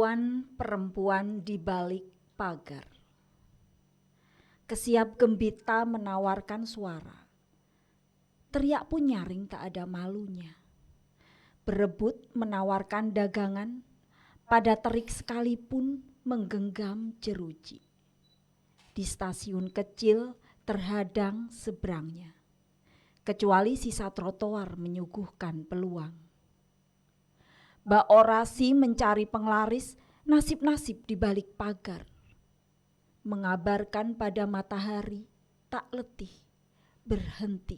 Perempuan-perempuan di balik pagar. Kesiap gembita menawarkan suara. Teriak pun nyaring tak ada malunya. Berebut menawarkan dagangan, pada terik sekalipun menggenggam jeruji. Di stasiun kecil terhadang seberangnya, kecuali sisa trotoar menyuguhkan peluang. Bak orasi mencari penglaris nasib-nasib di balik pagar, mengabarkan pada matahari tak letih berhenti.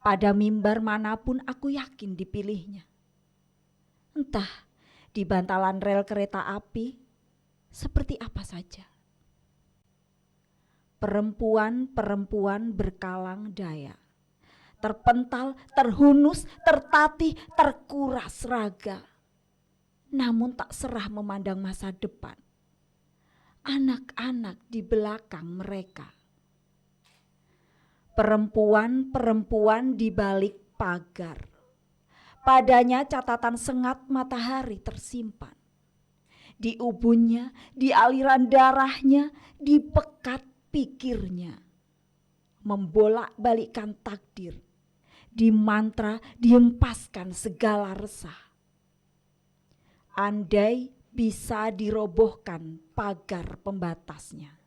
Pada mimbar manapun aku yakin dipilihnya. Entah di bantalan rel kereta api seperti apa saja. Perempuan-perempuan berkalang daya, terpental, terhunus, tertatih, terkuras raga, namun tak serah memandang masa depan. Anak-anak di belakang mereka. Perempuan-perempuan di balik pagar. Padanya catatan sengat matahari tersimpan. Di ubunnya, di aliran darahnya, di pekat pikirnya. Membolak-balikkan takdir. Di mantra dihempaskan segala resah. Andai bisa dirobohkan pagar pembatasnya.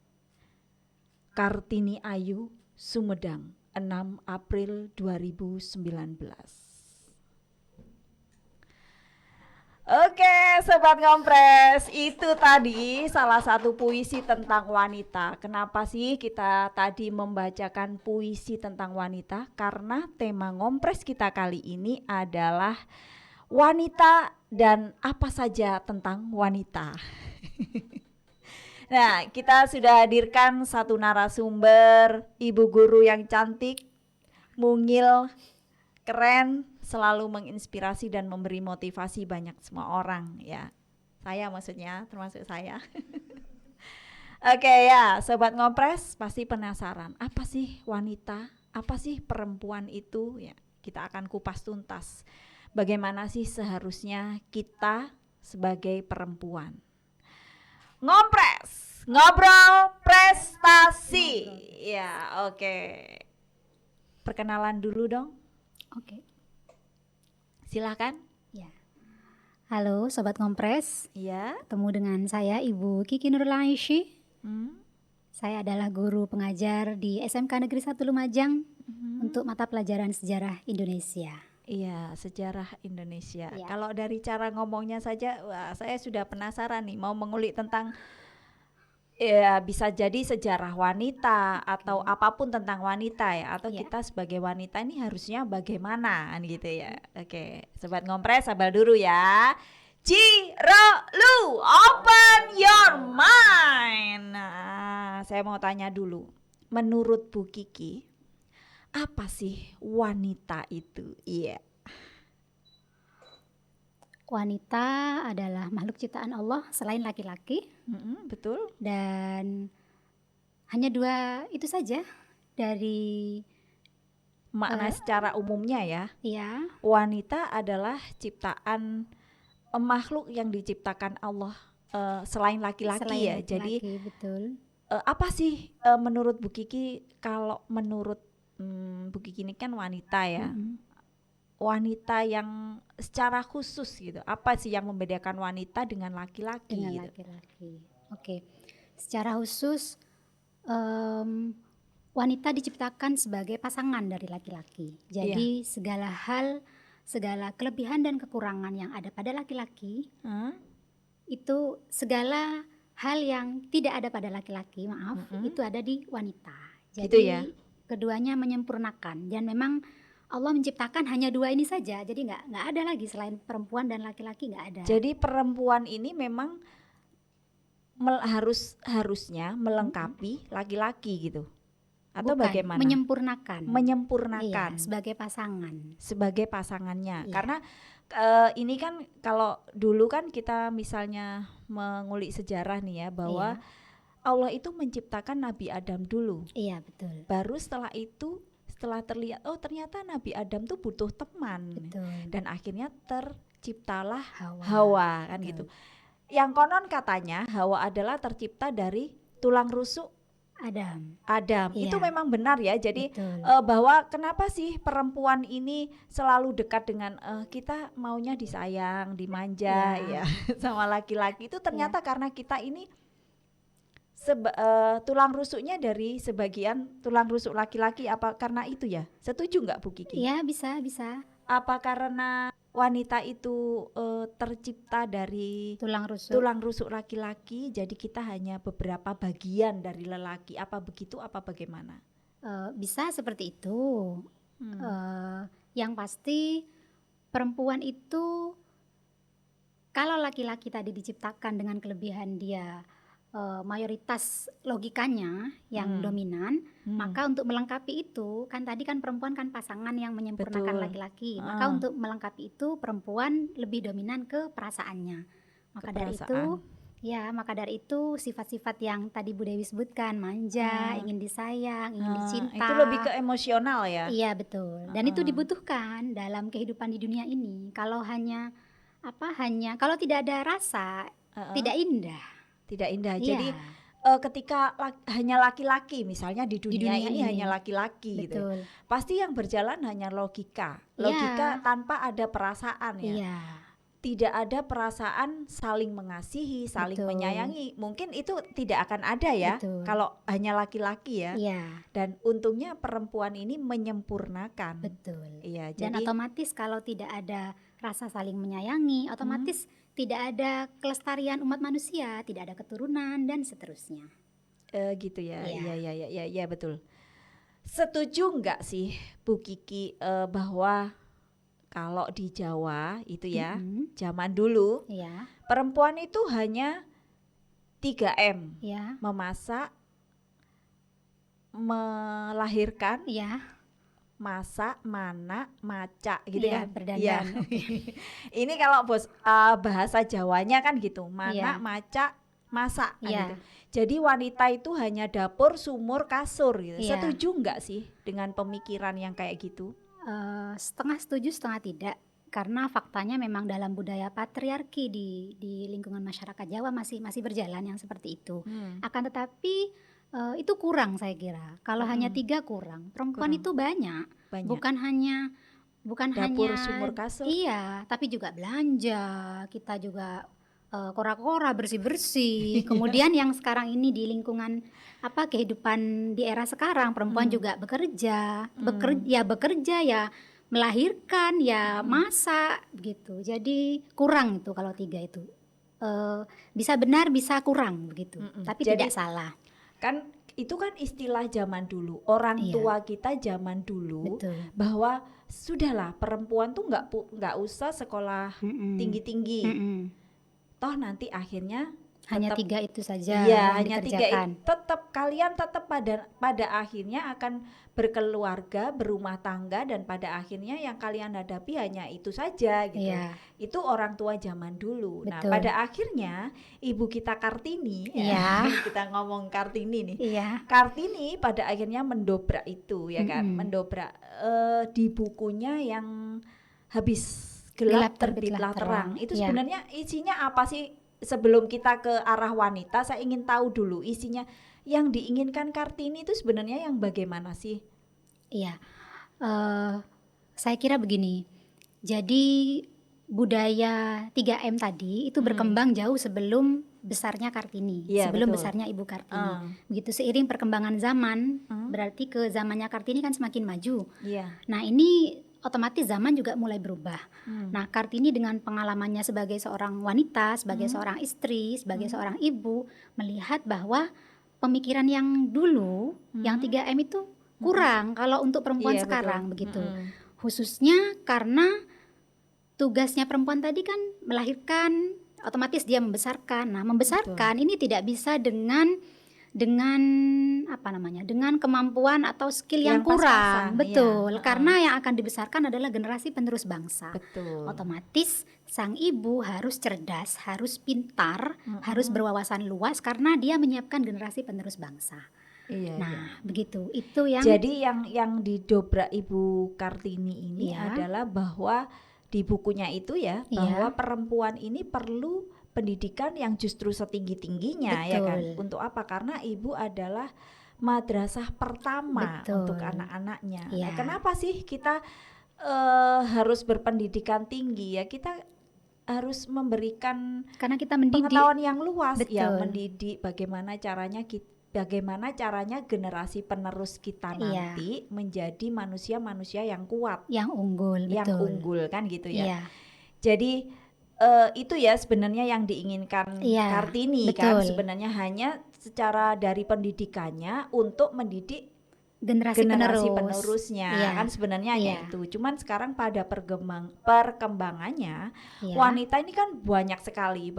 Kartini Ayu, Sumedang, 6 April 2019. Oke, Sobat Ngompres, itu tadi salah satu puisi tentang wanita. Kenapa sih kita tadi membacakan puisi tentang wanita? Karena tema Ngompres kita kali ini adalah wanita dan apa saja tentang wanita. Nah, kita sudah hadirkan satu narasumber, ibu guru yang cantik, mungil, keren, selalu menginspirasi dan memberi motivasi banyak semua orang ya. Saya maksudnya, termasuk saya. Oke ya, Sobat Ngompres pasti penasaran, apa sih wanita? Apa sih perempuan itu? Ya, kita akan kupas tuntas. Bagaimana sih seharusnya kita sebagai perempuan? Ngompres, ngobrol prestasi. Ya, oke. Perkenalan dulu dong. Oke. Silakan. Ya. Halo Sobat Ngompres. Iya. Ketemu dengan saya Ibu Kiki Nurul Aisyah. Hmm. Saya adalah guru pengajar di SMK Negeri 1 Lumajang untuk mata pelajaran sejarah Indonesia. Iya, sejarah Indonesia. Ya. Kalau dari cara ngomongnya saja, wah, saya sudah penasaran nih, mau mengulik tentang ya bisa jadi sejarah wanita atau apapun tentang wanita ya, atau Ya. kita sebagai wanita ini harusnya bagaimana kan gitu ya. Oke, Sobat Ngompres sabar dulu ya. Lu open your mind. Nah, saya mau tanya dulu. Menurut Bu Kiki, apa sih wanita itu? Iya. Wanita adalah makhluk ciptaan Allah selain laki-laki. Betul. Dan hanya dua itu saja dari makna secara umumnya ya. Ya. Wanita adalah ciptaan makhluk yang diciptakan Allah selain laki-laki ya. Jadi betul. Apa sih menurut Bu Kiki, kalau menurut Bu Kiki ini kan wanita ya. Wanita yang secara khusus gitu. Apa sih yang membedakan wanita dengan laki-laki? Dengan laki-laki. Oke. Secara khusus wanita diciptakan sebagai pasangan dari laki-laki. Jadi segala hal, segala kelebihan dan kekurangan yang ada pada laki-laki, itu segala hal yang tidak ada pada laki-laki, itu ada di wanita. Jadi gitu ya? Keduanya menyempurnakan, dan memang Allah menciptakan hanya dua ini saja. Jadi nggak ada lagi selain perempuan dan laki-laki, nggak ada. Jadi perempuan ini memang harusnya melengkapi laki-laki gitu, atau bukan, bagaimana? Menyempurnakan. Iya, sebagai pasangan. Sebagai pasangannya. Iya. Karena ini kan kalau dulu kan kita misalnya mengulik sejarah nih ya, bahwa Allah itu menciptakan Nabi Adam dulu. Iya, betul. Baru setelah itu, setelah terlihat ternyata Nabi Adam tuh butuh teman. Betul. Dan akhirnya terciptalah Hawa kan gitu. yang konon katanya Hawa adalah tercipta dari tulang rusuk Adam. Iya, Itu memang benar ya. Jadi betul. bahwa kenapa sih perempuan ini selalu dekat dengan kita maunya disayang, dimanja ya Iya. sama laki-laki itu ternyata Iya. karena kita ini tulang rusuknya dari sebagian tulang rusuk laki-laki, apa karena itu ya? Setuju nggak Bu Kiki? Iya, bisa. Apa karena wanita itu tercipta dari Tulang rusuk. tulang rusuk laki-laki, jadi kita hanya beberapa bagian dari lelaki, apa begitu apa bagaimana? Bisa seperti itu. Yang pasti perempuan itu, kalau laki-laki tadi diciptakan dengan kelebihan dia mayoritas logikanya yang dominan, maka untuk melengkapi itu kan tadi kan perempuan kan pasangan yang menyempurnakan Betul. laki-laki, maka untuk melengkapi itu perempuan lebih dominan ke perasaannya. Maka dari itu sifat-sifat yang tadi Bu Dewi sebutkan, manja, ingin disayang, ingin dicinta. Itu lebih ke emosional ya? Iya, betul. Dan itu dibutuhkan dalam kehidupan di dunia ini. Kalau kalau tidak ada rasa, tidak indah. Tidak indah. Iya. Jadi ketika hanya laki-laki, misalnya di dunia ini hanya laki-laki gitu. Betul. Pasti yang berjalan hanya logika. Logika tanpa ada perasaan ya. Iya. Tidak ada perasaan saling mengasihi, saling Betul. menyayangi. Mungkin itu tidak akan ada ya. Betul. Kalau hanya laki-laki ya. Iya. Dan untungnya perempuan ini menyempurnakan. Betul. Iya, Dan jadi otomatis kalau tidak ada rasa saling menyayangi, otomatis tidak ada kelestarian umat manusia, tidak ada keturunan dan seterusnya. gitu ya. Iya. Iya betul. Setuju nggak sih Bu Kiki bahwa kalau di Jawa itu ya, zaman dulu Iya. perempuan itu hanya 3M. Iya. Memasak, melahirkan, Iya. masak, mana, maca gitu Iya, kan. berdandan. Iya. Ini kalau bahasa Jawanya kan gitu, mana, Iya. maca, masak kan Iya. gitu. Jadi wanita itu hanya dapur, sumur, kasur gitu. Iya. Setuju nggak sih dengan pemikiran yang kayak gitu? Setengah setuju, setengah tidak. Karena faktanya memang dalam budaya patriarki di lingkungan masyarakat Jawa masih berjalan yang seperti itu. Akan tetapi itu kurang, saya kira. Kalau hanya 3 kurang. Perempuan itu banyak. Bukan hanya dapur, sumur, kasur. Iya, tapi juga belanja. Kita juga kora-kora, bersih-bersih. Kemudian yang sekarang ini di lingkungan kehidupan di era sekarang, perempuan juga bekerja, ya melahirkan, ya masak gitu. Jadi kurang itu kalau 3 itu. Bisa benar, bisa kurang begitu. Tapi Jadi, tidak salah. Kan itu kan istilah zaman dulu. Orang tua kita zaman dulu. Betul. Bahwa sudahlah perempuan tuh nggak usah sekolah tinggi-tinggi. Toh nanti akhirnya hanya 3 itu saja iya, yang hanya 3 dikerjakan. kalian tetap pada akhirnya akan berkeluarga, berumah tangga, dan pada akhirnya yang kalian hadapi hanya itu saja gitu. Iya. Itu orang tua zaman dulu. Betul. Nah, pada akhirnya ibu kita Kartini, kita ngomong Kartini nih. Iya. Kartini pada akhirnya mendobrak itu ya kan, mendobrak di bukunya yang habis gelap terbitlah terang. Itu sebenarnya isinya apa sih? Sebelum kita ke arah wanita, saya ingin tahu dulu isinya yang diinginkan Kartini itu sebenarnya yang bagaimana sih? Iya, saya kira begini. Jadi budaya 3M tadi itu berkembang jauh sebelum besarnya Kartini, sebelum besarnya Ibu Kartini. Begitu seiring perkembangan zaman, berarti ke zamannya Kartini kan semakin maju. Nah, ini otomatis zaman juga mulai berubah. Nah, Kartini dengan pengalamannya sebagai seorang wanita, sebagai seorang istri, sebagai seorang ibu, melihat bahwa pemikiran yang dulu, yang 3M itu kurang kalau untuk perempuan sekarang, begitu. Khususnya karena tugasnya perempuan tadi kan melahirkan, otomatis dia membesarkan. Nah, membesarkan ini tidak bisa dengan kemampuan atau skill yang kurang. Betul. Karena yang akan dibesarkan adalah generasi penerus bangsa. Betul. Otomatis sang ibu harus cerdas, harus pintar, harus berwawasan luas karena dia menyiapkan generasi penerus bangsa. Begitu. Itu yang jadi yang didobrak Ibu Kartini ini adalah bahwa di bukunya itu ya, bahwa perempuan ini perlu pendidikan yang justru setinggi-tingginya ya kan. Betul. Untuk apa? Karena ibu adalah madrasah pertama untuk Betul. anak-anaknya. Nah, Ya. kenapa sih kita harus berpendidikan tinggi ya? Kita harus memberikan Karena kita mendidik. pengetahuan yang luas ya, Betul. mendidik bagaimana caranya generasi penerus kita Iya. nanti menjadi manusia-manusia yang kuat, Yang unggul, yang betul. unggul kan gitu ya. Iya. Jadi itu ya sebenarnya yang diinginkan Iya, Kartini kan, betul. sebenarnya hanya secara dari pendidikannya untuk mendidik Generasi penerusnya Iya. kan sebenarnya hanya Iya. itu. Cuman sekarang pada perkembangannya Iya. wanita ini kan banyak sekali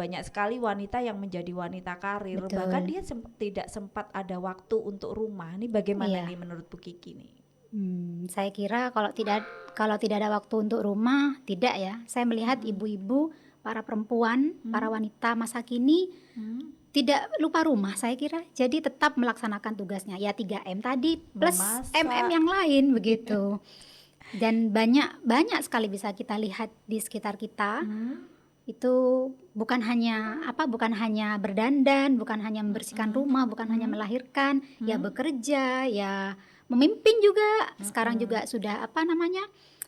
wanita yang menjadi wanita karir. Betul. Bahkan dia tidak sempat ada waktu untuk rumah. Ini bagaimana Iya. nih menurut Bu Kiki nih? Saya kira kalau tidak ada waktu untuk rumah, tidak ya. Saya melihat ibu-ibu, para perempuan, para wanita masa kini tidak lupa rumah, saya kira. Jadi tetap melaksanakan tugasnya. Ya 3M tadi plus Memasak. MM yang lain begitu. Dan banyak sekali bisa kita lihat di sekitar kita. Itu bukan hanya berdandan, bukan hanya membersihkan rumah, bukan hanya melahirkan, ya bekerja, ya memimpin juga. Sekarang juga sudah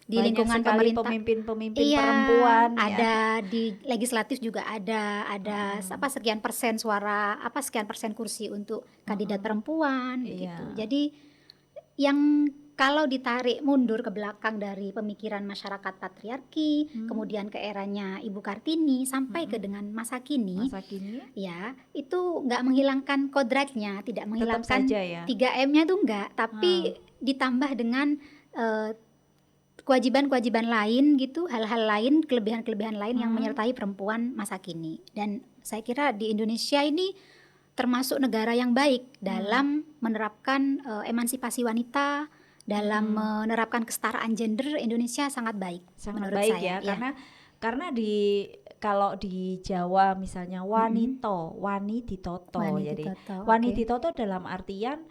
di Banyak lingkungan sekali pemerintah, pemimpin-pemimpin iya, perempuan ya. ada di legislatif juga ada sekian persen suara, sekian persen kursi untuk kandidat perempuan gitu. Jadi yang kalau ditarik mundur ke belakang dari pemikiran masyarakat patriarki, kemudian ke eranya Ibu Kartini sampai ke dengan masa kini, ya itu nggak menghilangkan kodratnya, tidak menghilangkan saja ya. 3M-nya tuh nggak, tapi ditambah dengan kewajiban-kewajiban lain gitu, hal-hal lain, kelebihan-kelebihan lain yang menyertai perempuan masa kini. Dan saya kira di Indonesia ini termasuk negara yang baik dalam menerapkan emansipasi wanita, dalam menerapkan kesetaraan gender. Indonesia sangat baik, sangat menurut baik saya. ya, karena kalau di Jawa misalnya wani ditoto. Jadi wani ditoto dalam artian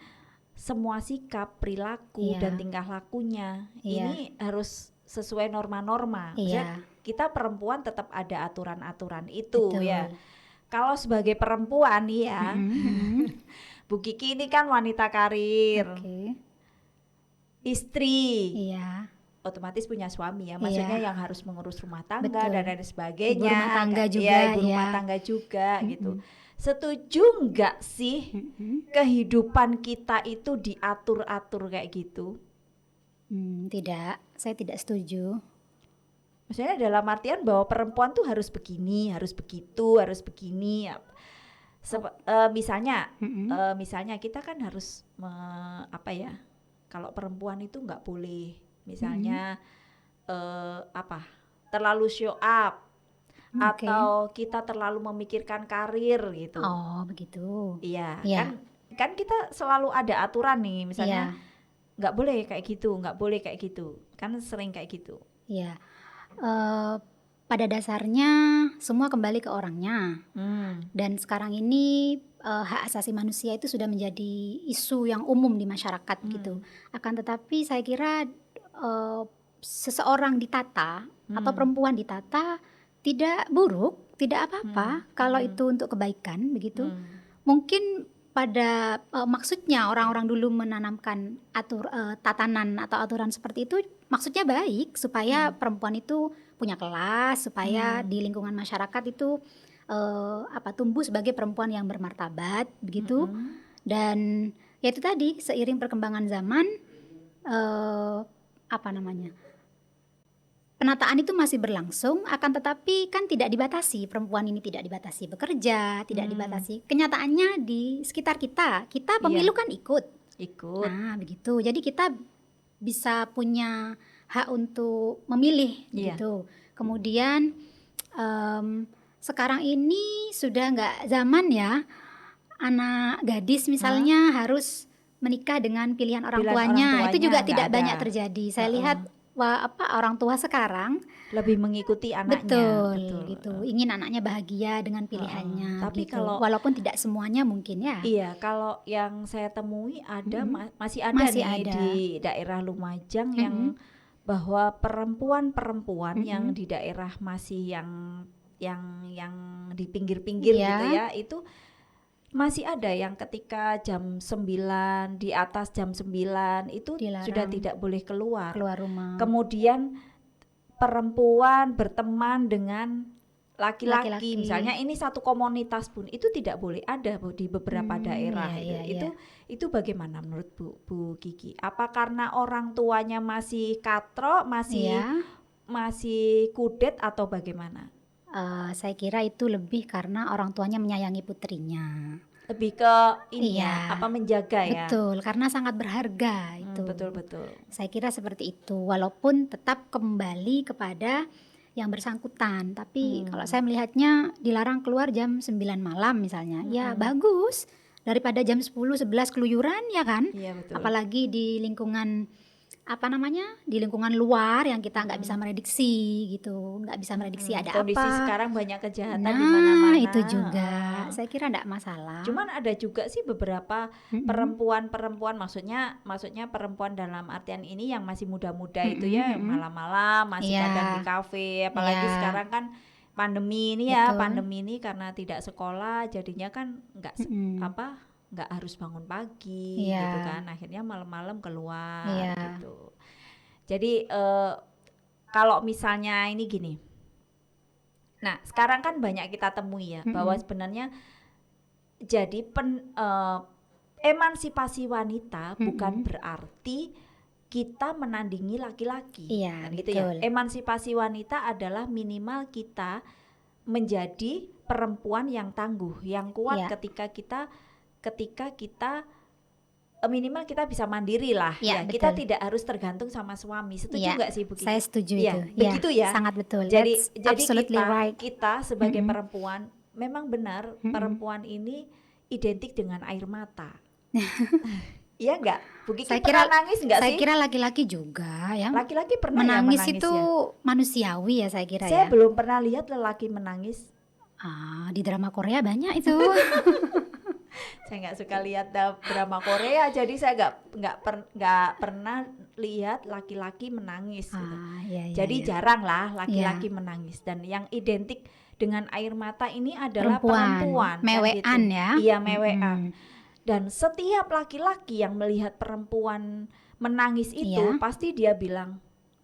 semua sikap, perilaku dan tingkah lakunya ini harus sesuai norma-norma. Kita perempuan tetap ada aturan-aturan itu. Betul. Ya. Kalau sebagai perempuan nih ya, Bu Kiki ini kan wanita karir, istri, otomatis punya suami ya, maksudnya yang harus mengurus rumah tangga dan lain sebagainya. Ibu rumah tangga juga, ibu rumah tangga juga gitu. Setuju nggak sih kehidupan kita itu diatur-atur kayak gitu? Tidak, saya tidak setuju. Maksudnya dalam artian bahwa perempuan tuh harus begini, harus begitu, harus begini. Misalnya kita kan harus kalau perempuan itu nggak boleh, misalnya terlalu show up. Atau kita terlalu memikirkan karir gitu. Oh begitu. Iya. Kan kita selalu ada aturan nih, misalnya nggak boleh kayak gitu, nggak boleh kayak gitu. Kan sering kayak gitu. Iya. Pada dasarnya semua kembali ke orangnya. Dan sekarang ini hak asasi manusia itu sudah menjadi isu yang umum di masyarakat gitu. Akan tetapi saya kira seseorang ditata atau perempuan ditata tidak buruk, tidak apa-apa kalau itu untuk kebaikan begitu. Mungkin pada maksudnya orang-orang dulu menanamkan tatanan atau aturan seperti itu maksudnya baik supaya perempuan itu punya kelas, supaya di lingkungan masyarakat itu tumbuh sebagai perempuan yang bermartabat begitu. Dan ya itu tadi seiring perkembangan zaman penataan itu masih berlangsung, akan tetapi kan tidak dibatasi, perempuan ini tidak dibatasi bekerja, tidak dibatasi. Kenyataannya di sekitar kita pemilu kan ikut. Nah begitu, jadi kita bisa punya hak untuk memilih gitu. Kemudian sekarang ini sudah nggak zaman ya, anak gadis misalnya harus menikah dengan pilihan orang tuanya. Itu juga tidak banyak terjadi. Saya lihat orang tua sekarang lebih mengikuti anaknya. Betul. Gitu. Ingin anaknya bahagia dengan pilihannya. Tapi gitu. kalau walaupun tidak semuanya mungkin ya. Iya, kalau yang saya temui ada masih ada di daerah Lumajang yang bahwa perempuan-perempuan yang di daerah masih yang yang di pinggir-pinggir Iya. gitu ya, itu masih ada yang ketika jam 9, di atas jam 9 itu Dilarang sudah tidak boleh keluar. keluar rumah. Kemudian perempuan berteman dengan laki-laki, Laki-laki. misalnya ini satu komunitas pun itu tidak boleh ada Bu, di beberapa daerah iya, itu bagaimana menurut Bu Kiki? Apa karena orang tuanya masih katrok, Iya. masih kudet atau bagaimana? Saya kira itu lebih karena orang tuanya menyayangi putrinya. Lebih ke ini Iya, ya, apa menjaga ya? betul, karena sangat berharga itu. Betul. Saya kira seperti itu, walaupun tetap kembali kepada yang bersangkutan. Tapi kalau saya melihatnya dilarang keluar jam 9 malam misalnya, ya bagus. Daripada jam 10, 11 keluyuran ya kan? Iya betul. Apalagi di lingkungan di lingkungan luar yang kita nggak bisa prediksi gitu, nggak bisa prediksi ada Kondisi apa. sekarang banyak kejahatan di Nah, mana-mana. itu juga. Saya kira enggak masalah. Cuman ada juga sih beberapa perempuan, maksudnya perempuan dalam artian ini yang masih muda-muda itu ya, malam-malam masih Iya. kadang di kafe, apalagi Iya. sekarang kan pandemi ini ya, Betul. pandemi ini karena tidak sekolah jadinya kan nggak harus bangun pagi Iya. gitu kan, akhirnya malam-malam keluar Iya. gitu. Jadi kalau misalnya ini gini, nah sekarang kan banyak kita temui ya bahwa sebenarnya jadi emansipasi wanita bukan berarti kita menandingi laki-laki. Iya, kan gitu ya. betul. Emansipasi wanita adalah minimal kita menjadi perempuan yang tangguh, yang kuat Iya. ketika kita minimal kita bisa mandiri lah Ya, ya. Kita betul. tidak harus tergantung sama suami. Setuju Iya, nggak sih Bu Kiki? saya setuju Iya, itu. begitu ya. Sangat betul. Jadi That's absolutely right. kita sebagai perempuan memang benar perempuan ini identik dengan air mata. Iya nggak? Bu Kiki Saya pernah nangis nggak sih? Saya kira laki-laki juga ya. Laki-laki pernah menangis ya itu manusiawi ya saya kira Saya ya. belum pernah lihat lelaki menangis. Di drama Korea banyak itu. Saya nggak suka lihat drama Korea, jadi saya nggak pernah lihat laki-laki menangis. Gitu. Iya, Jadi jarang lah laki-laki menangis, dan yang identik dengan air mata ini adalah perempuan mewean kan gitu. ya. Iya, mewean. Dan setiap laki-laki yang melihat perempuan menangis itu pasti dia bilang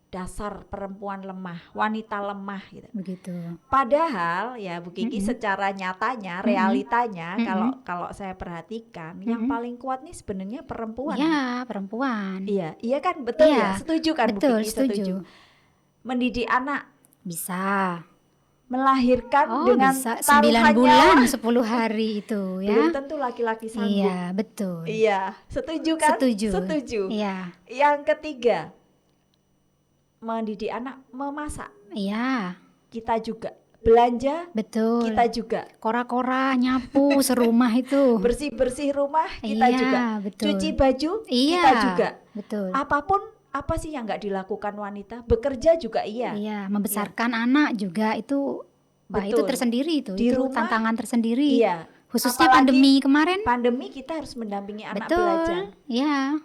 dasar perempuan lemah, wanita lemah gitu. Begitu. Padahal ya Bu Kiki secara nyatanya, realitanya kalau saya perhatikan yang paling kuat nih sebenarnya perempuan. Iya, perempuan. Iya kan, betul ya. Setuju kan Bu Kiki? Setuju. Mendidik anak bisa. Melahirkan dengan bisa 9 taruhan bulan nyawa. 10 hari itu ya. Belum tentu laki-laki sanggup. Iya, betul. Iya, setuju kan? Setuju. Iya. Yang ketiga, mendidik anak memasak. Iya. Kita juga belanja. Betul. Kita juga kora-kora, nyapu serumah itu. Bersih-bersih rumah kita juga. Betul. Cuci baju kita juga. Betul. Apapun apa sih yang nggak dilakukan wanita? Bekerja juga iya. Iya, membesarkan anak juga itu itu tersendiri itu. Di itu rumah, tantangan tersendiri. Iya. Khususnya apalagi pandemi kemarin. Pandemi kita harus mendampingi anak belajar. Iya.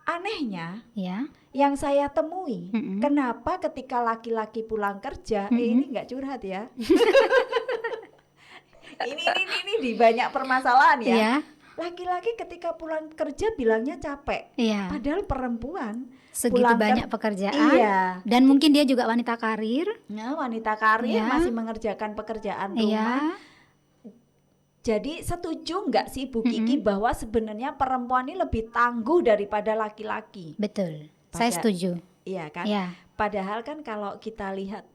Anehnya, ya. Yang saya temui, kenapa ketika laki-laki pulang kerja, ini nggak curhat ya. ini di banyak permasalahan ya. Iya. Laki-laki ketika pulang kerja bilangnya capek, padahal perempuan segitu banyak pekerjaan, dan mungkin dia juga wanita karir. Nah, wanita karir masih mengerjakan pekerjaan rumah. Jadi setuju nggak sih Bu Kiki bahwa sebenarnya perempuan ini lebih tangguh daripada laki-laki? Betul, saya setuju. Iya kan? Padahal kan kalau kita lihat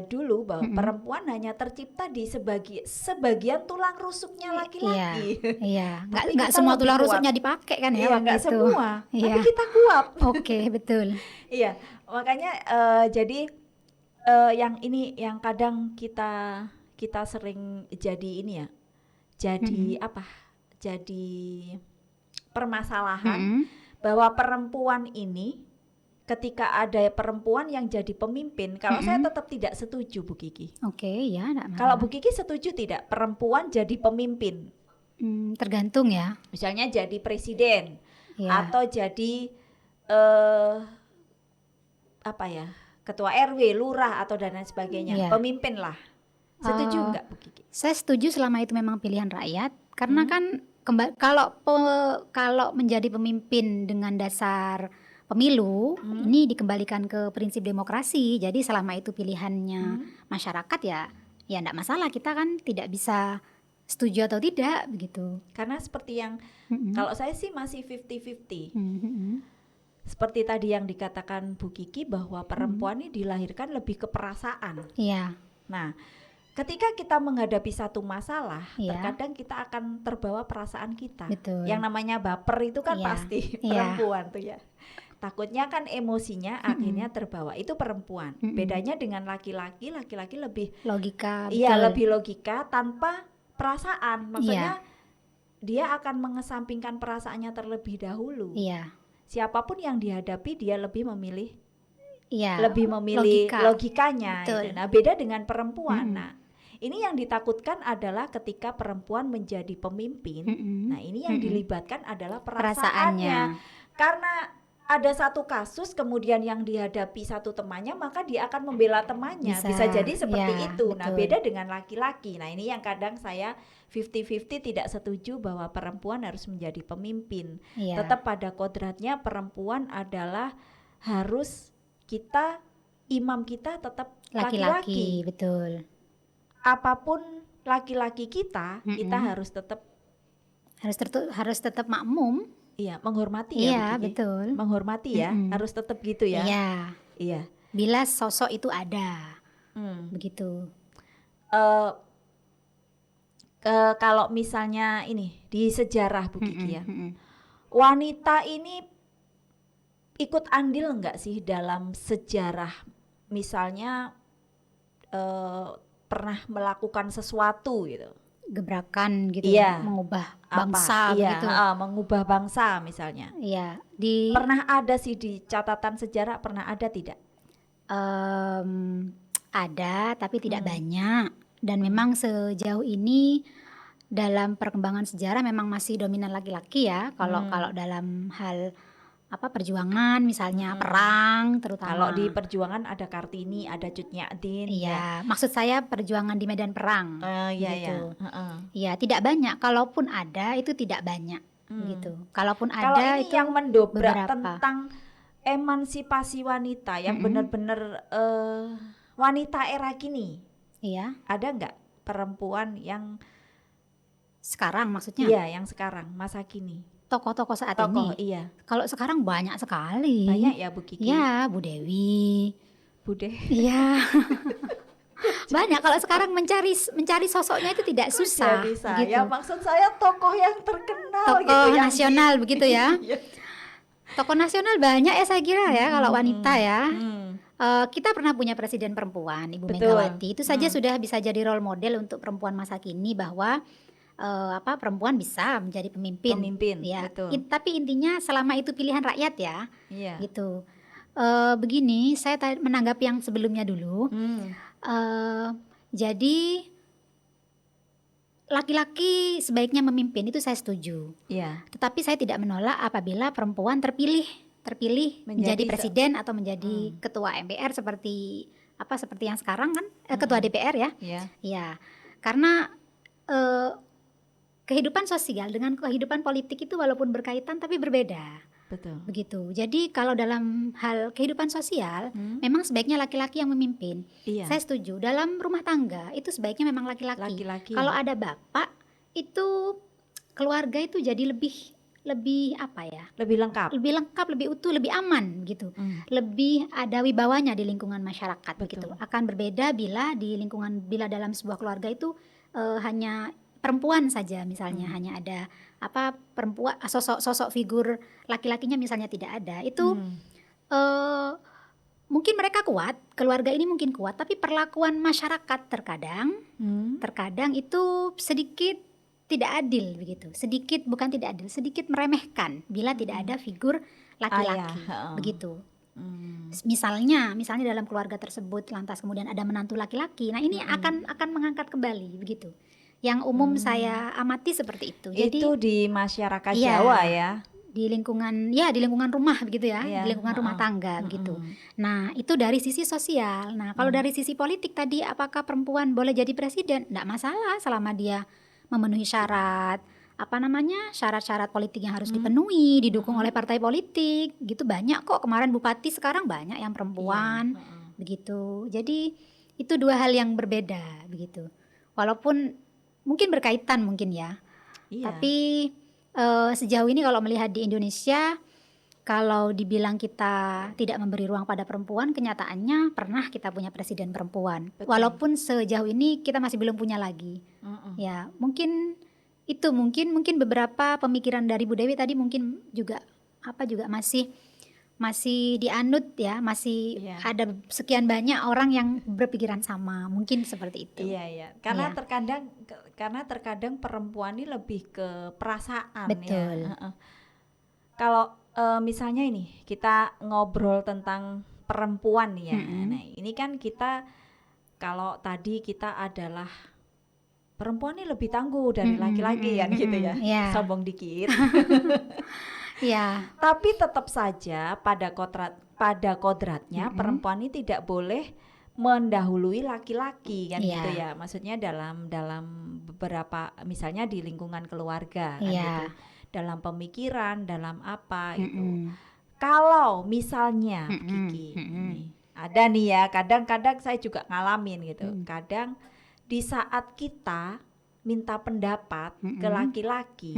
dulu bahwa perempuan hanya tercipta di sebagian tulang rusuknya laki-laki. Iya. Nggak semua tulang rusuknya dipakai kan ya? Iya, nggak semua. Tapi kita kuat. Oke, betul. Iya, makanya jadi yang ini yang kadang kita sering jadi ini ya. Jadi Jadi permasalahan bahwa perempuan ini ketika ada perempuan yang jadi pemimpin, kalau saya tetap tidak setuju Bu Kiki. Oke, ya, enggak masalah. Kalau Bu Kiki setuju tidak perempuan jadi pemimpin? Tergantung ya. Misalnya jadi presiden atau jadi ketua RW, lurah atau dan lain sebagainya, Iya. pemimpin lah. Setuju nggak Bu Kiki? Saya setuju selama itu memang pilihan rakyat, karena kan kalau menjadi pemimpin dengan dasar pemilu, ini dikembalikan ke prinsip demokrasi. Jadi selama itu pilihannya masyarakat ya enggak masalah, kita kan tidak bisa setuju atau tidak begitu. Karena seperti yang kalau saya sih masih 50-50. Seperti tadi yang dikatakan Bu Kiki bahwa perempuan ini dilahirkan lebih ke perasaan. Iya. Nah, ketika kita menghadapi satu masalah, Iya. terkadang kita akan terbawa perasaan kita. Betul. Yang namanya baper itu kan Iya. pasti Iya. perempuan tuh ya. Takutnya kan emosinya akhirnya terbawa. Itu perempuan. Bedanya dengan laki-laki, laki-laki lebih Logika. iya, betul. lebih logika tanpa perasaan. Maksudnya dia akan mengesampingkan perasaannya terlebih dahulu. Iya. Siapapun yang dihadapi dia lebih memilih Iya. lebih memilih Logika. logikanya. Betul. Gitu. Nah, beda dengan perempuan. Nah, ini yang ditakutkan adalah ketika perempuan menjadi pemimpin. Nah, ini yang dilibatkan adalah perasaannya. Karena ada satu kasus kemudian yang dihadapi satu temannya, maka dia akan membela temannya. Bisa jadi seperti ya, itu. Nah, betul. beda dengan laki-laki. Nah, ini yang kadang saya 50-50 tidak setuju bahwa perempuan harus menjadi pemimpin. Iya. Tetap pada kodratnya perempuan adalah harus kita, imam kita tetap laki-laki. Betul. Apapun laki-laki kita, kita harus tetap Harus tetap makmum. iya, menghormati ya, Iya, Bu Kiki? betul. Menghormati ya, harus tetap gitu ya. Iya. Iya. Bila sosok itu ada. Hmm. Begitu. Kalau misalnya ini di sejarah Bu Kiki ya, wanita ini ikut andil enggak sih dalam sejarah? Misalnya pernah melakukan sesuatu gitu. Gebrakan gitu, Iya. mengubah Apa? bangsa Iya, begitu. mengubah bangsa misalnya. Iya, Pernah ada sih di catatan sejarah, pernah ada tidak? ada tapi tidak banyak, dan memang sejauh ini dalam perkembangan sejarah memang masih dominan laki-laki ya. Kalau dalam hal perjuangan misalnya perang terutama. Kalau di perjuangan ada Kartini, ada Cut Nyak-din. Iya, maksud saya perjuangan di medan perang. Iya, gitu. iya. Iya, tidak banyak. Kalaupun ada itu tidak banyak gitu. Kalaupun Kalau ada ini itu yang mendobrak beberapa. tentang emansipasi wanita yang benar-benar wanita era kini, Iya, ada nggak perempuan yang sekarang maksudnya iya yang sekarang masa kini? tokoh-tokoh saat Tokoh, ini. iya. Kalau sekarang banyak sekali. Banyak ya Bu Kiki? Ya, Bu Dewi. Bude. Iya. Banyak. Kalau sekarang mencari sosoknya itu tidak susah. Jadi saya Gitu. maksud saya tokoh yang terkenal Tokoh gitu yang nasional begitu ya. Iya. Tokoh nasional banyak ya saya kira ya kalau wanita ya. Hmm. Kita pernah punya presiden perempuan, Ibu Betul. Megawati. Itu saja sudah bisa jadi role model untuk perempuan masa kini bahwa perempuan bisa menjadi pemimpin. Pemimpin, Ya. betul. Tapi intinya selama itu pilihan rakyat ya. Iya. Gitu. Begini, saya menanggapi yang sebelumnya dulu. Jadi laki-laki sebaiknya memimpin, itu saya setuju. Iya. Tetapi saya tidak menolak apabila perempuan terpilih menjadi presiden atau menjadi ketua MPR seperti yang sekarang kan, ketua DPR ya. Iya. Ya, karena kehidupan sosial dengan kehidupan politik itu walaupun berkaitan tapi berbeda. Betul. Begitu. Jadi kalau dalam hal kehidupan sosial memang sebaiknya laki-laki yang memimpin. Iya. Saya setuju. Dalam rumah tangga itu sebaiknya memang laki-laki. Laki-laki. Kalau ada bapak itu keluarga itu jadi lebih Lebih lengkap. lebih utuh, lebih aman gitu. Lebih ada wibawanya di lingkungan masyarakat. Betul. Begitu. Akan berbeda bila dalam sebuah keluarga itu hanya perempuan saja misalnya, hanya ada perempuan, sosok figur laki-lakinya misalnya tidak ada. Itu mungkin mereka kuat, keluarga ini mungkin kuat, tapi perlakuan masyarakat terkadang itu sedikit tidak adil begitu. Bukan tidak adil, sedikit meremehkan bila tidak ada figur laki-laki. Begitu. Misalnya dalam keluarga tersebut lantas kemudian ada menantu laki-laki. Nah, ini akan mengangkat kembali begitu. Yang umum saya amati seperti itu. Jadi itu di masyarakat Jawa ya. di lingkungan rumah begitu ya, di lingkungan rumah tangga begitu. Nah, itu dari sisi sosial. Nah, kalau dari sisi politik tadi, apakah perempuan boleh jadi presiden? Nggak masalah selama dia memenuhi syarat-syarat politik yang harus dipenuhi, didukung oleh partai politik gitu. Banyak kok, kemarin bupati sekarang banyak yang perempuan begitu. Jadi itu dua hal yang berbeda begitu. Walaupun mungkin berkaitan mungkin ya. Tapi sejauh ini kalau melihat di Indonesia, kalau dibilang kita tidak memberi ruang pada perempuan, kenyataannya pernah kita punya presiden perempuan. Betul. Walaupun sejauh ini kita masih belum punya lagi. Ya, mungkin beberapa pemikiran dari Bu Dewi tadi mungkin juga masih dianut ya, masih ada sekian banyak orang yang berpikiran sama, mungkin seperti itu. Iya. Karena terkadang perempuan ini lebih ke perasaan. Betul. Ya. Kalau misalnya ini kita ngobrol tentang perempuan ya. Nah, ini kan kalau tadi kita adalah perempuan ini lebih tangguh dari laki-laki kan gitu ya. Sombong dikit. Tapi tetap saja pada kodratnya perempuan ini tidak boleh mendahului laki-laki kan gitu ya. Maksudnya dalam beberapa, misalnya di lingkungan keluarga kan gitu. Dalam pemikiran, dalam apa itu. Kalau misalnya Kiki ada nih ya, kadang-kadang saya juga ngalamin gitu. Kadang di saat kita minta pendapat ke laki-laki,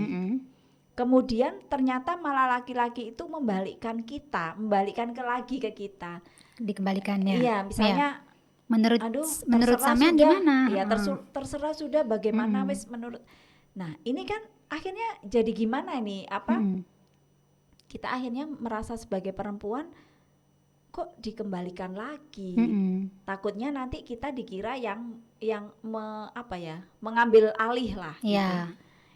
kemudian ternyata malah laki-laki itu membalikkan lagi ke kita. Dikembalikannya. Iya, misalnya menurut sampean gimana? Ya terserah sudah bagaimana wis menurut. Nah, ini kan akhirnya jadi gimana ini? Kita akhirnya merasa sebagai perempuan kok dikembalikan lagi. Takutnya nanti kita dikira yang mengambil alih lah. Gitu.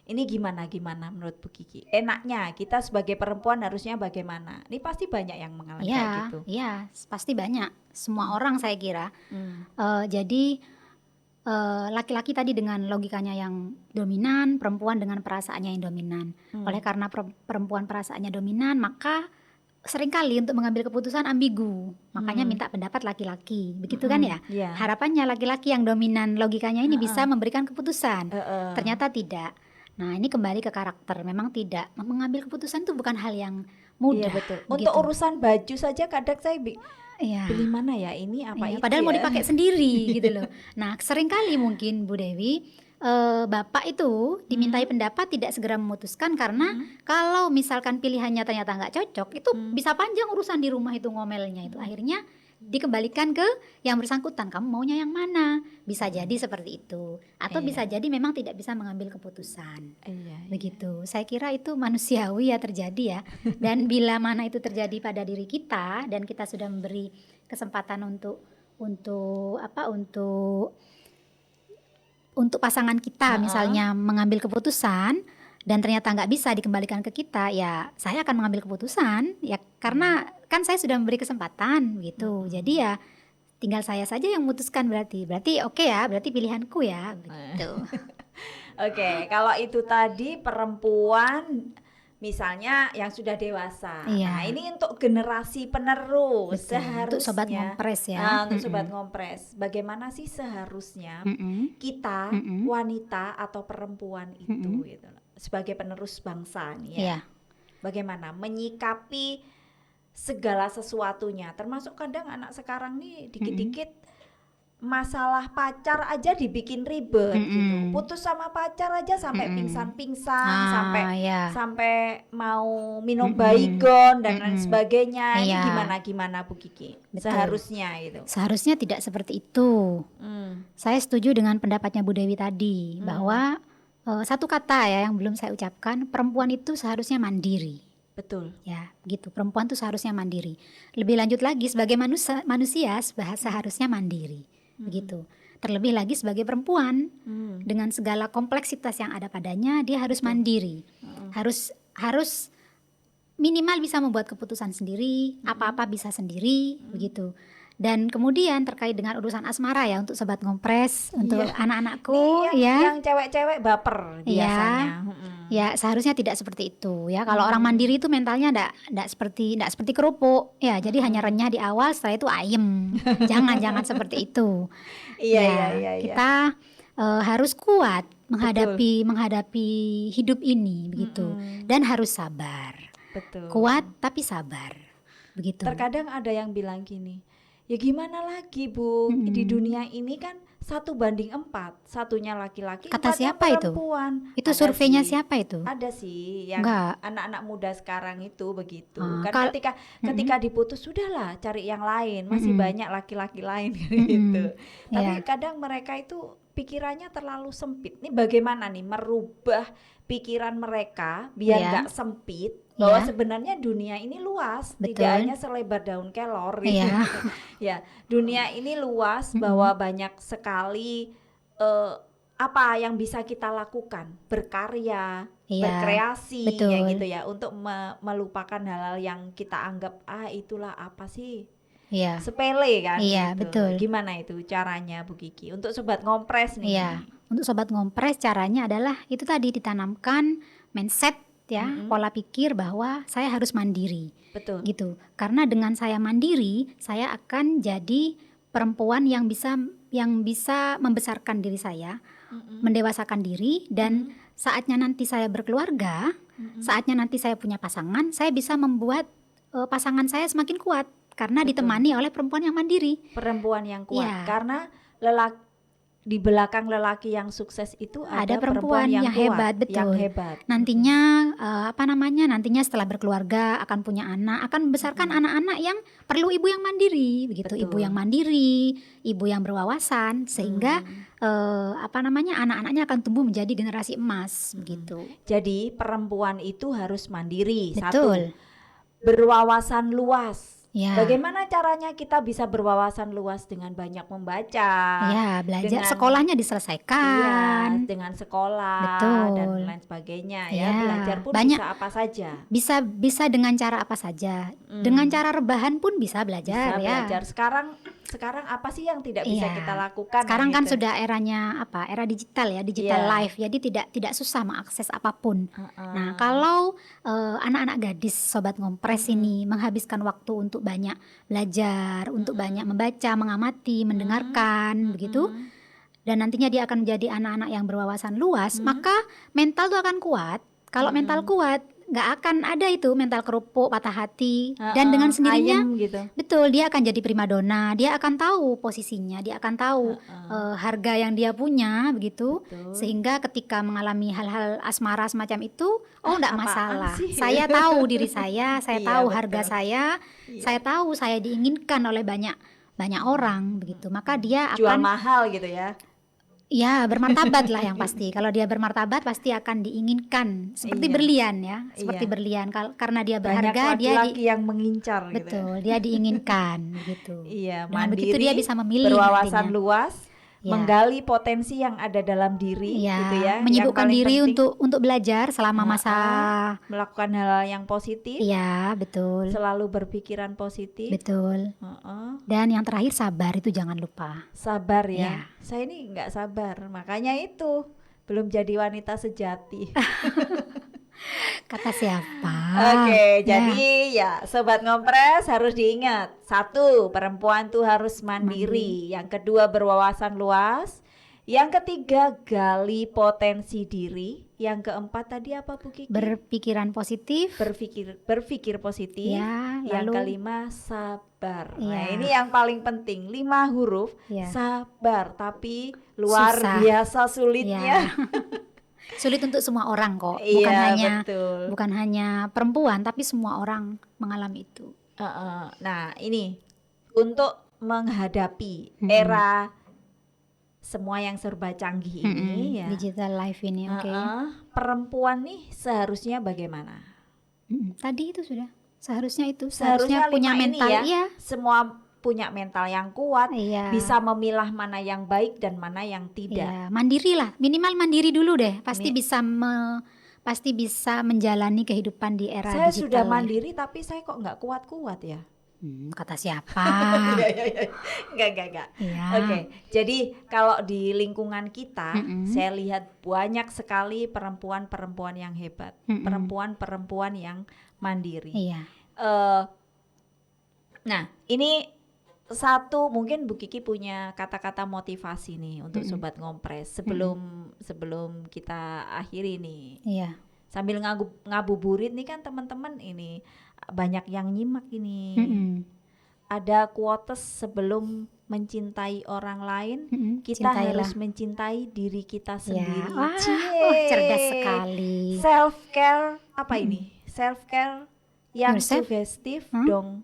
Ini gimana menurut Bu Kiki? Enaknya kita sebagai perempuan harusnya bagaimana? Ini pasti banyak yang mengalami kayak gitu. Iya, pasti banyak. Semua orang saya kira. Jadi laki-laki tadi dengan logikanya yang dominan, perempuan dengan perasaannya yang dominan. Oleh karena perempuan perasaannya dominan, maka seringkali untuk mengambil keputusan ambigu. Makanya minta pendapat laki-laki. Begitu kan ya? Harapannya laki-laki yang dominan logikanya ini bisa memberikan keputusan. Ternyata tidak. Nah, ini kembali ke karakter. Memang tidak. Mengambil keputusan itu bukan hal yang mudah. Iya, betul. Untuk urusan baju saja kadang saya beli mana ya ini apa itu padahal mau dipakai sendiri gitu loh. Nah, seringkali mungkin Bu Dewi bapak itu dimintai pendapat tidak segera memutuskan karena kalau misalkan pilihannya ternyata nggak cocok, itu bisa panjang urusan di rumah itu ngomelnya itu. Akhirnya dikembalikan ke yang bersangkutan, kamu maunya yang mana? Bisa jadi seperti itu. Atau bisa jadi memang tidak bisa mengambil keputusan. Begitu. Saya kira itu manusiawi ya terjadi ya. Dan bila mana itu terjadi pada diri kita dan kita sudah memberi kesempatan untuk pasangan kita misalnya mengambil keputusan dan ternyata nggak bisa dikembalikan ke kita, ya saya akan mengambil keputusan ya karena kan saya sudah memberi kesempatan gitu. Jadi ya tinggal saya saja yang memutuskan, berarti oke ya, berarti pilihanku ya gitu. Oke, kalau itu tadi perempuan misalnya yang sudah dewasa. Nah, ini untuk generasi penerus. Betul, seharusnya untuk sobat ngompres ya. Untuk sobat ngompres, bagaimana sih seharusnya kita wanita atau perempuan itu gitu loh, sebagai penerus bangsa nih ya. Bagaimana menyikapi segala sesuatunya, termasuk kadang anak sekarang nih dikit-dikit masalah pacar aja dibikin ribet gitu. Putus sama pacar aja sampai pingsan-pingsan, sampai mau minum baygon dan lain sebagainya. Ini gimana Bu Kiki? Betul. Seharusnya itu. Seharusnya tidak seperti itu. Saya setuju dengan pendapatnya Bu Dewi tadi bahwa satu kata ya yang belum saya ucapkan, perempuan itu seharusnya mandiri. Betul. Ya, begitu. Perempuan itu seharusnya mandiri. Lebih lanjut lagi sebagai manusia seharusnya mandiri. Begitu. Terlebih lagi sebagai perempuan dengan segala kompleksitas yang ada padanya, dia harus mandiri. Harus minimal bisa membuat keputusan sendiri, apa-apa bisa sendiri, begitu. Dan kemudian terkait dengan urusan asmara ya untuk sobat ngompres, untuk Iya. anak-anakku Nih ya. yang cewek-cewek baper biasanya. Ya, seharusnya tidak seperti itu ya. Kalau orang mandiri itu mentalnya enggak seperti kerupuk. Ya, jadi hanya renyah di awal, setelah itu ayem. Jangan seperti itu. Iya. Kita harus kuat menghadapi hidup ini begitu. Dan harus sabar. Betul. Kuat tapi sabar. Begitu. Terkadang ada yang bilang gini, ya gimana lagi Bu, di dunia ini kan 1:4, satunya laki-laki, Kata 4-nya siapa itu? perempuan. Itu Ada surveinya sih. siapa itu? Ada sih yang Enggak. anak-anak muda sekarang itu begitu. Ah, Kan ketika diputus sudahlah cari yang lain, masih banyak laki-laki lain gitu. Tapi kadang mereka itu pikirannya terlalu sempit. Nih bagaimana nih merubah pikiran mereka biar nggak sempit, bahwa sebenarnya dunia ini luas, tidak hanya selebar daun kelor gitu. Ya, dunia ini luas, bahwa banyak sekali apa yang bisa kita lakukan, berkarya, berkreasi ya gitu ya, untuk melupakan hal-hal yang kita anggap itulah apa sih, sepele kan gitu. Betul. Gimana itu caranya Bu Kiki untuk sobat ngompres nih? Untuk sobat ngompres caranya adalah itu tadi, ditanamkan mindset ya, pola pikir bahwa saya harus mandiri. Betul. Gitu. Karena dengan saya mandiri, saya akan jadi perempuan yang bisa membesarkan diri saya, mendewasakan diri, dan saatnya nanti saya berkeluarga, saatnya nanti saya punya pasangan, saya bisa membuat pasangan saya semakin kuat karena ditemani oleh perempuan yang mandiri. Perempuan yang kuat. Karena di belakang lelaki yang sukses itu ada perempuan yang hebat, kuat, yang hebat. Nantinya nantinya setelah berkeluarga akan punya anak, akan membesarkan anak-anak yang perlu ibu yang mandiri, begitu. Ibu yang mandiri, ibu yang berwawasan, sehingga anak-anaknya akan tumbuh menjadi generasi emas, begitu. Jadi perempuan itu harus mandiri. Betul. Satu, berwawasan luas. Ya. Bagaimana caranya kita bisa berwawasan luas? Dengan banyak membaca, belajar, sekolahnya diselesaikan, dengan sekolah, betul, dan lain sebagainya ya. Belajar pun banyak, bisa apa saja. Bisa dengan cara apa saja. Dengan cara rebahan pun bisa belajar. Belajar. Sekarang apa sih yang tidak bisa kita lakukan? Sekarang kan sudah eranya era digital ya, digital life. Jadi tidak susah mengakses apapun. Nah, kalau anak-anak gadis sobat ngompres ini menghabiskan waktu untuk banyak belajar, untuk banyak membaca, mengamati, mendengarkan, begitu. Dan nantinya dia akan menjadi anak-anak yang berwawasan luas, maka mental tuh akan kuat. Kalau mental kuat, nggak akan ada itu mental kerupuk, patah hati, dan dengan sendirinya gitu. Betul, dia akan jadi primadona, dia akan tahu posisinya, dia akan tahu harga yang dia punya, begitu. Sehingga ketika mengalami hal-hal asmara semacam itu, nggak masalah. Saya tahu diri saya tahu harga saya tahu saya diinginkan oleh banyak orang, begitu. Maka dia akan jual mahal gitu ya. Ya, bermartabat lah yang pasti. Kalau dia bermartabat pasti akan diinginkan seperti berlian ya, seperti berlian. Karena dia berharga, laki-laki yang mengincar. Betul, dia diinginkan begitu. Iya, dengan mandiri, begitu dia bisa memilih, berwawasan luas, menggali potensi yang ada dalam diri, gitu ya. Menyibukkan diri untuk belajar selama masa, melakukan hal yang positif. Iya, betul. Selalu berpikiran positif. Betul. Dan yang terakhir sabar, itu jangan lupa. Sabar ya. Saya ini nggak sabar, makanya itu belum jadi wanita sejati. Kata siapa? Oke, jadi ya sobat ngompres harus diingat. Satu, perempuan tuh harus mandiri. Yang kedua, berwawasan luas. Yang ketiga, gali potensi diri. Yang keempat tadi apa Bu Kiki? Berpikiran positif. Berpikir positif. Yang kelima, sabar. Nah, ini yang paling penting. 5 huruf. Sabar, tapi luar biasa sulitnya. Sulit untuk semua orang kok, bukan hanya perempuan, tapi semua orang mengalami itu. Nah, ini untuk menghadapi era semua yang serba canggih ini ya, digital life ini, perempuan nih seharusnya bagaimana? Tadi itu sudah, seharusnya punya mental ya, semua punya mental yang kuat, bisa memilah mana yang baik dan mana yang tidak. Mandiri lah, minimal mandiri dulu deh, pasti bisa menjalani kehidupan di era saya digital. Sudah mandiri tapi saya kok nggak kuat-kuat ya. Kata siapa? Enggak. Iya. Oke, jadi kalau di lingkungan kita, saya lihat banyak sekali perempuan-perempuan yang hebat, perempuan-perempuan yang mandiri. Iya. Nah, ini satu, mungkin Bu Kiki punya kata-kata motivasi nih untuk Sobat Ngompres sebelum kita akhiri nih. Iya. Sambil ngabuburit nih kan teman-teman, ini banyak yang nyimak ini. Ada quotes, sebelum mencintai orang lain, kita harus mencintai diri kita sendiri. Cerdas sekali. Self care apa ini? Self care yang sugestif dong.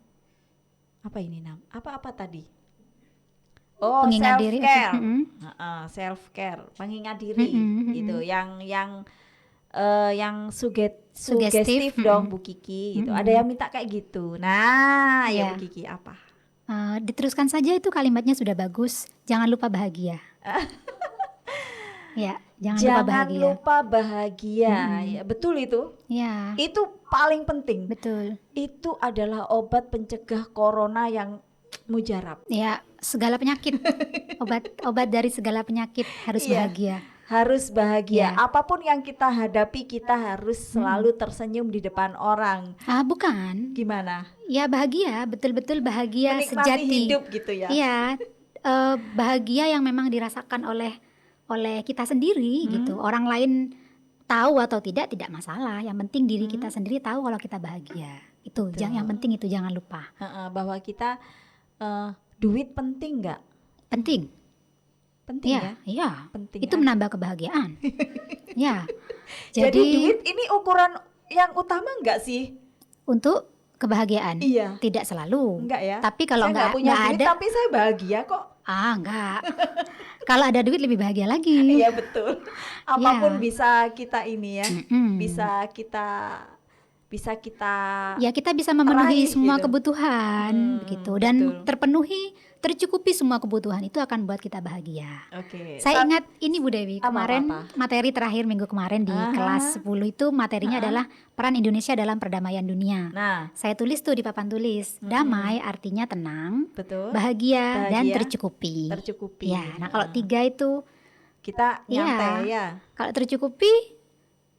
Apa ini apa tadi? Oh, pengingat self diri. care. Self care, pengingat diri gitu. Yang sugestif dong Bu Kiki gitu. Ada yang minta kayak gitu. Nah, ya Bu Kiki apa? Diteruskan saja, itu kalimatnya sudah bagus. Jangan lupa bahagia. Ya, jangan lupa bahagia. Ya, betul itu. Ya. Itu paling penting. Betul. Itu adalah obat pencegah corona yang mujarab. Ya, segala penyakit. obat dari segala penyakit harus bahagia. Harus bahagia. Apapun yang kita hadapi, kita harus selalu tersenyum di depan orang. Bukan. Gimana? Ya, bahagia, betul-betul bahagia. Menikmati sejati hidup gitu ya. Iya. Bahagia yang memang dirasakan oleh kita sendiri gitu. Orang lain tahu atau tidak masalah. Yang penting diri kita sendiri tahu kalau kita bahagia. Itu yang penting, itu jangan lupa. Bahwa kita duit penting nggak? Penting ya? Iya. Penting. Itu menambah kebahagiaan. Ya. Jadi duit ini ukuran yang utama nggak sih untuk kebahagiaan? Iya. Tidak selalu. Enggak ya. Tapi kalau nggak punya duit, ada, tapi saya bahagia kok. Enggak. Kalau ada duit lebih bahagia lagi. Iya, betul. Apapun bisa kita ini ya. Bisa kita ya, kita bisa memenuhi semua gitu. Kebutuhan begitu, dan betul. tercukupi semua kebutuhan, itu akan buat kita bahagia. Oke. Saya ingat ini Bu Dewi, kemarin materi terakhir minggu kemarin di kelas 10 itu materinya adalah peran Indonesia dalam perdamaian dunia. Nah, saya tulis tuh di papan tulis, damai artinya tenang, betul. Bahagia dan tercukupi. Ya, nah kalau 3 itu kita nyantai ya. Kalau tercukupi,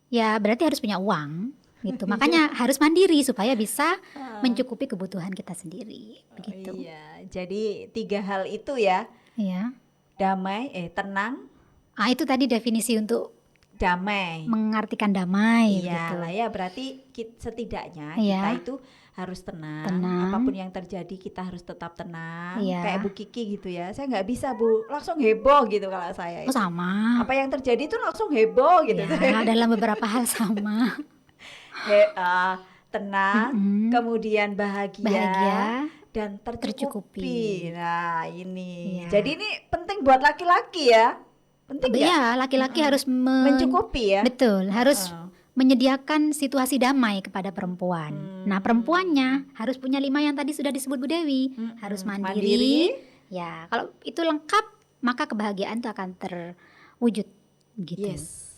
ya berarti harus punya uang. Gitu. Makanya harus mandiri supaya bisa mencukupi kebutuhan kita sendiri. Begitu. Iya, jadi 3 hal itu ya. Iya. Damai, tenang. Itu tadi definisi untuk damai. Mengartikan damai. Iya, gitu. lah ya, berarti setidaknya kita itu harus tenang. Apapun yang terjadi kita harus tetap tenang. Kayak Bu Kiki gitu ya. Saya nggak bisa Bu, langsung heboh gitu kalau saya. Sama. Apa yang terjadi itu langsung heboh gitu. Ya, dalam beberapa hal sama. Tenang, kemudian bahagia dan tercukupi. Nah ini, jadi ini penting buat laki-laki ya. Penting ya, laki-laki harus mencukupi ya. Betul, harus menyediakan situasi damai kepada perempuan. Nah, perempuannya harus punya 5 yang tadi sudah disebut Bu Dewi. Harus mandiri. Ya, kalau itu lengkap, maka kebahagiaan itu akan terwujud gitu. Yes.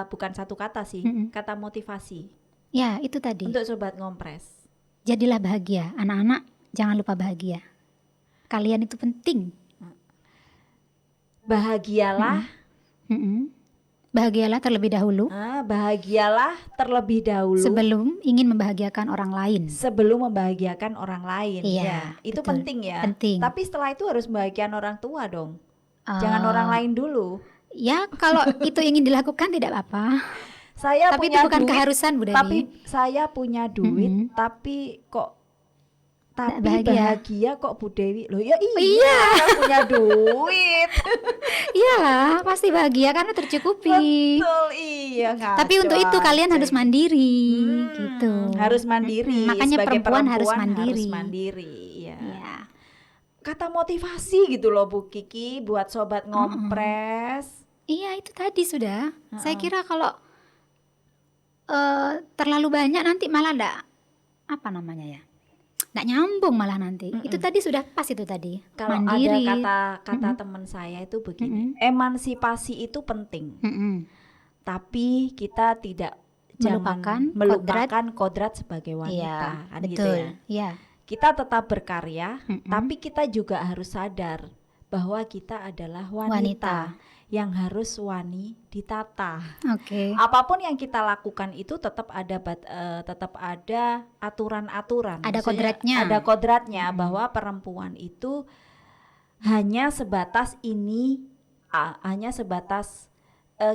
Bukan satu kata sih, kata motivasi. Ya, itu tadi. Untuk Sobat Ngompres. Jadilah bahagia, anak-anak jangan lupa bahagia. Kalian itu penting. Bahagialah. Bahagialah terlebih dahulu. Bahagialah terlebih dahulu. Sebelum ingin membahagiakan orang lain. Iya, itu betul. Penting ya. Penting. Tapi setelah itu harus membahagiakan orang tua dong. Jangan orang lain dulu. Ya, kalau itu ingin dilakukan tidak apa-apa. Tapi itu bukan keharusan Bu Dewi. Tapi saya punya duit, tapi bahagia kok Bu Dewi. Loh ya iya. Punya duit. Iyalah, pasti bahagia karena tercukupi. Betul, iya. Tapi untuk itu kalian harus mandiri gitu. Harus mandiri. Makanya perempuan harus mandiri. Iya. Kata motivasi gitu loh Bu Kiki buat Sobat Ngompres. Iya, itu tadi sudah. Saya kira kalau terlalu banyak nanti malah nggak nyambung malah nanti. Itu tadi sudah pas itu tadi. Kalau mandiri. Ada kata teman saya itu begini, emansipasi itu penting. Tapi kita melupakan melupakan kodrat sebagai wanita, Iya, kan gitu betul. ya. Iya. Kita tetap berkarya, Mm-mm. tapi kita juga harus sadar bahwa kita adalah wanita Wanita. yang harus wani ditata. Oke. Apapun yang kita lakukan itu tetap ada tetap ada aturan-aturan. Ada Maksudnya kodratnya. ada kodratnya bahwa perempuan itu hanya sebatas hanya sebatas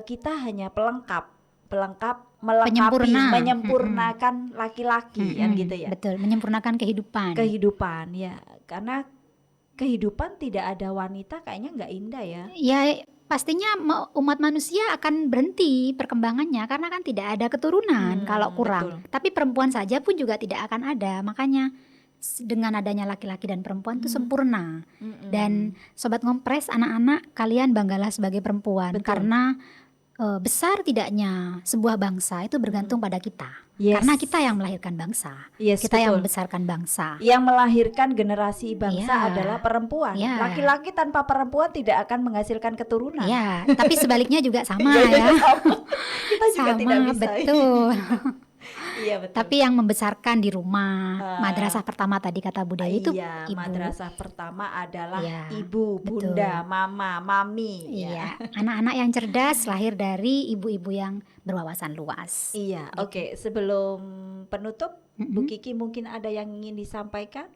kita hanya pelengkap melengkapi, Penyempurna. menyempurnakan laki-laki, kan gitu ya. Betul, menyempurnakan kehidupan. Kehidupan ya, karena kehidupan tidak ada wanita kayaknya nggak indah ya. Ya pastinya umat manusia akan berhenti perkembangannya karena kan tidak ada keturunan kalau kurang. Betul. Tapi perempuan saja pun juga tidak akan ada. Makanya dengan adanya laki-laki dan perempuan itu sempurna. Dan Sobat Ngompres, anak-anak, kalian banggalah sebagai perempuan. Betul. Karena besar tidaknya sebuah bangsa itu bergantung pada kita. Yes. Karena kita yang melahirkan bangsa. Yes, kita yang betul. membesarkan bangsa. Yang melahirkan generasi bangsa Iya. adalah perempuan. Iya. Laki-laki tanpa perempuan tidak akan menghasilkan keturunan. Ya, tapi sebaliknya juga sama Iya, ya. sama. Kita juga Sama, tidak bisa. betul. Iya betul. Tapi yang membesarkan di rumah, madrasah pertama tadi kata Bu Dewi itu iya, ibu. madrasah pertama adalah Iya, ibu, betul. bunda, mama, mami. Iya, anak-anak yang cerdas lahir dari ibu-ibu yang berwawasan luas. Iya, oke. Sebelum penutup, Bu Kiki mungkin ada yang ingin disampaikan?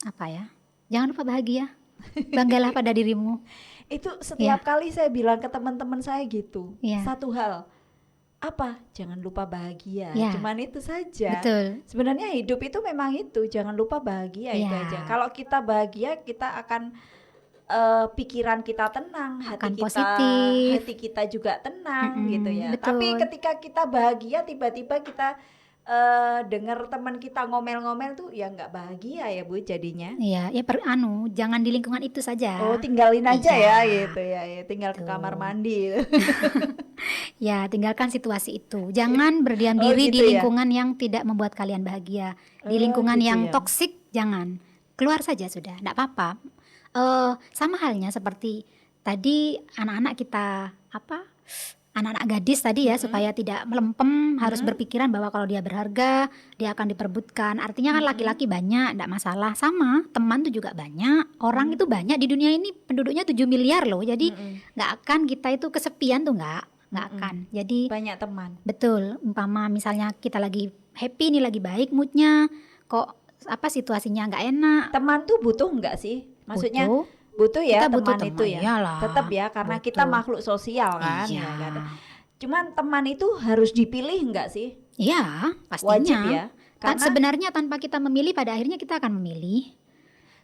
Apa ya? Jangan lupa bahagia. Banggalah pada dirimu. Itu setiap kali saya bilang ke teman-teman saya gitu. Iya. Satu hal, apa? Jangan lupa bahagia. Iya. Cuman itu saja. Betul. Sebenarnya hidup itu memang itu, jangan lupa bahagia itu Iya. aja. Kalau kita bahagia, kita akan pikiran kita tenang, Akan positif. hati kita juga tenang gitu ya. betul. Tapi ketika kita bahagia, tiba-tiba kita dengar teman kita ngomel-ngomel tuh ya nggak bahagia ya Bu jadinya. Iya, ya jangan di lingkungan itu saja. Oh, tinggalin aja Iya. ya gitu ya, tinggal ke kamar mandi. Ya, tinggalkan situasi itu. Jangan berdiam Oh, diri gitu di ya? lingkungan yang tidak membuat kalian bahagia. Di Oh, lingkungan gitu yang ya. toksik jangan. Keluar saja sudah, enggak apa-apa. Sama halnya seperti tadi anak-anak kita anak-anak gadis tadi ya, supaya tidak melempem, harus berpikiran bahwa kalau dia berharga, dia akan diperebutkan. Artinya kan laki-laki banyak, enggak masalah. Sama, teman tuh juga banyak. Orang itu banyak di dunia ini, penduduknya 7 miliar loh. Jadi enggak akan kita itu kesepian tuh enggak akan. Jadi Banyak teman. betul, umpama misalnya kita lagi happy nih, lagi baik moodnya, kok situasinya nggak enak. Teman tuh butuh nggak sih? Maksudnya butuh ya, kita teman butuh itu teman, ya. iyalah, Tetap ya, karena butuh. kita makhluk sosial kan. Iya. Ya kan? Cuman teman itu harus dipilih nggak sih? Iya, pastinya. Wajib ya. Kan Karena sebenarnya tanpa kita memilih, pada akhirnya kita akan memilih.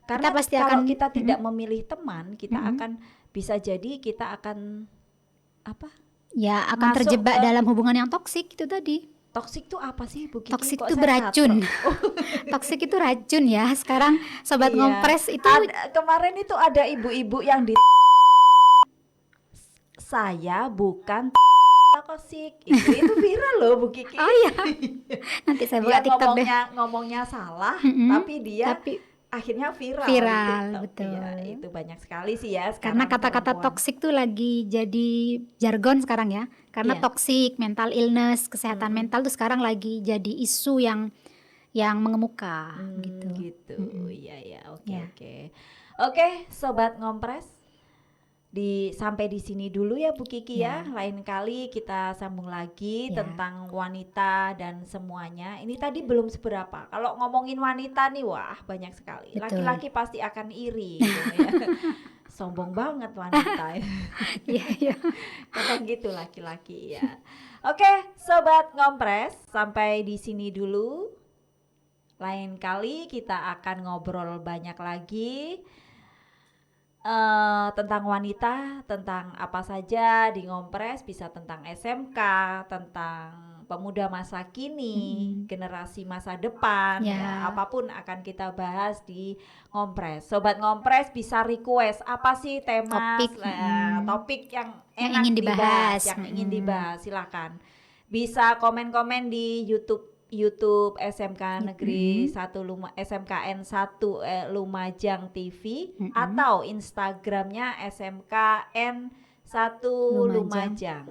karena kita pasti kalau akan- kita tidak memilih teman, kita akan bisa jadi kita akan Ya akan Masuk terjebak ke- dalam hubungan yang toksik itu tadi. toksik tuh apa sih Bu Kiki? Toksik Kok itu saya beracun. katrok? Toksik itu racun ya. Sekarang Sobat Iya. Ngompres itu Kemarin itu ada ibu-ibu yang saya bukan toksik. Itu viral loh Bu Kiki. Oh iya. Nanti saya buka Dia TikTok deh. ngomongnya salah, Mm-mm. tapi dia Tapi akhirnya viral. Viral, di TikTok. betul. Iya, itu banyak sekali sih ya sekarang. karena kata-kata perempuan. toksik tuh lagi jadi jargon sekarang ya. Karena Iya. toksik, mental illness, kesehatan mental tuh sekarang lagi jadi isu yang mengemuka gitu. Gitu. Iya ya, oke Ya. oke. Oke, sobat Ngompres. Sampai di sini dulu ya Bu Kiki ya. Lain kali kita sambung lagi Ya. tentang wanita dan semuanya. Ini tadi belum seberapa. Kalau ngomongin wanita nih, wah banyak sekali. Betul. Laki-laki pasti akan iri gitu ya. Sombong banget wanita. Iya, iya. Kadang gitu laki-laki ya. Oke, sobat Ngompres, sampai di sini dulu. Lain kali kita akan ngobrol banyak lagi tentang wanita, tentang apa saja di Ngompres, bisa tentang SMK, tentang pemuda masa kini, generasi masa depan, Ya. apapun akan kita bahas di Ngompres. Sobat Ngompres bisa request apa sih tema topik yang Yang enak ingin dibahas. yang ingin dibahas, silakan. Bisa komen-komen di YouTube SMK Negeri 1 SMKN 1 Lumajang TV atau Instagramnya SMKN 1 Lumajang.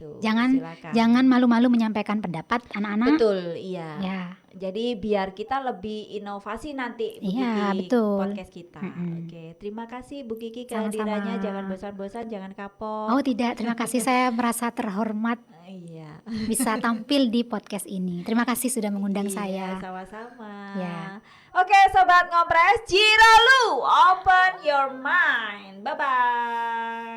gitu. Jangan Silakan. jangan malu-malu menyampaikan pendapat anak-anak. Betul, iya. Ya. Jadi biar kita lebih inovasi nanti Bu Iya, Kiki betul. podcast kita. Oke, terima kasih Bu Kiki kehadirannya. Sama-sama. Jangan bosan-bosan, jangan kapok. Oh tidak, terima kasih, saya merasa terhormat Iya. bisa tampil di podcast ini. Terima kasih sudah mengundang saya. Sama-sama. Ya. Oke, sobat ngopres, Jiralu, open your mind. Bye bye.